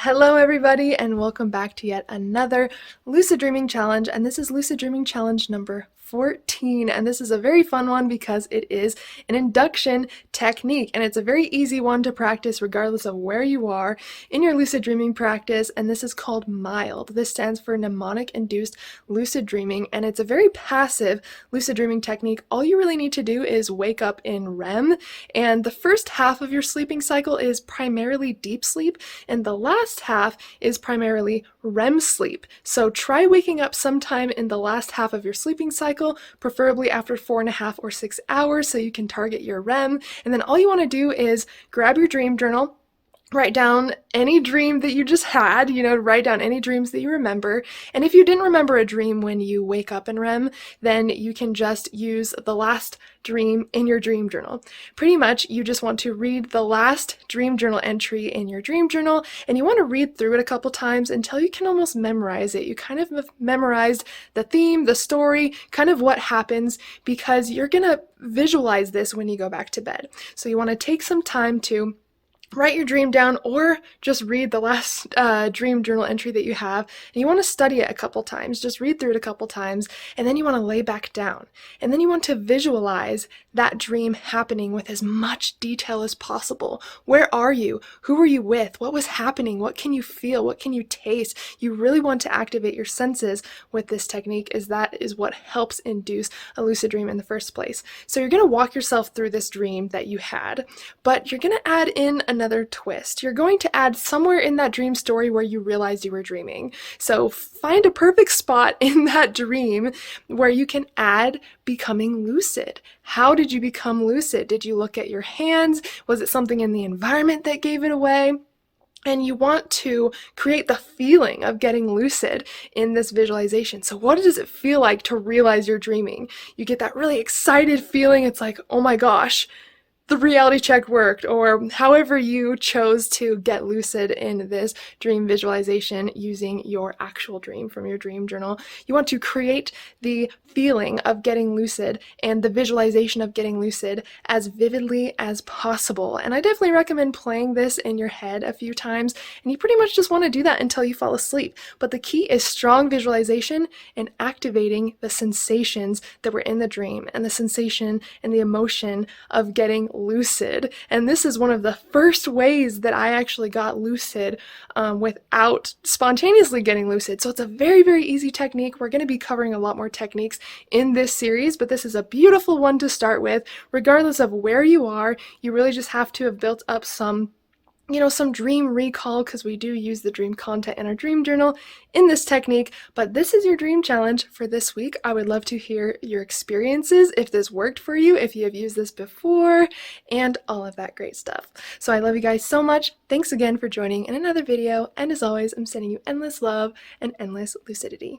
Hello everybody and welcome back to yet another Lucid Dreaming Challenge, and this is Lucid Dreaming Challenge number 14, and this is a very fun one because it is an induction technique, and it's a very easy one to practice regardless of where you are in your lucid dreaming practice, and this is called MILD. This stands for Mnemonic Induced Lucid Dreaming, and it's a very passive lucid dreaming technique. All you really need to do is wake up in REM, and the first half of your sleeping cycle is primarily deep sleep, and the last half is primarily REM sleep. So try waking up sometime in the last half of your sleeping cycle, preferably after 4.5 or 6 hours, so you can target your REM. And then all you want to do is grab your dream journal, write down any dream that you just had, write down any dreams that you remember. And if you didn't remember a dream when you wake up in REM, then you can just use the last dream in your dream journal. Pretty much, you just want to read the last dream journal entry in your dream journal, and you want to read through it a couple times until you can almost memorize it. You kind of have memorized the theme, the story, kind of what happens, because you're going to visualize this when you go back to bed. So you want to take some time to write your dream down, or just read the last dream journal entry that you have, and you want to study it a couple times. Just read through it a couple times, and then you want to lay back down, and then you want to visualize that dream happening with as much detail as possible. Where are you? Who were you with? What was happening? What can you feel? What can you taste? You really want to activate your senses with this technique, as that is what helps induce a lucid dream in the first place. So you're going to walk yourself through this dream that you had, but you're going to add in another twist. You're going to add somewhere in that dream story where you realized you were dreaming. So find a perfect spot in that dream where you can add becoming lucid. How did you become lucid? Did you look at your hands? Was it something in the environment that gave it away? And you want to create the feeling of getting lucid in this visualization. So what does it feel like to realize you're dreaming? You get that really excited feeling. It's like, oh my gosh, the reality check worked, or however you chose to get lucid in this dream visualization using your actual dream from your dream journal. You want to create the feeling of getting lucid and the visualization of getting lucid as vividly as possible. And I definitely recommend playing this in your head a few times, and you pretty much just want to do that until you fall asleep. But the key is strong visualization and activating the sensations that were in the dream, and the sensation and the emotion of getting lucid. And this is one of the first ways that I actually got lucid without spontaneously getting lucid. So it's a very, very easy technique. We're going to be covering a lot more techniques in this series, but this is a beautiful one to start with. Regardless of where you are, you really just have to have built up some dream recall, because we do use the dream content in our dream journal in this technique. But this is your dream challenge for this week. I would love to hear your experiences, if this worked for you, if you have used this before, and all of that great stuff. So I love you guys so much. Thanks again for joining in another video, and as always, I'm sending you endless love and endless lucidity.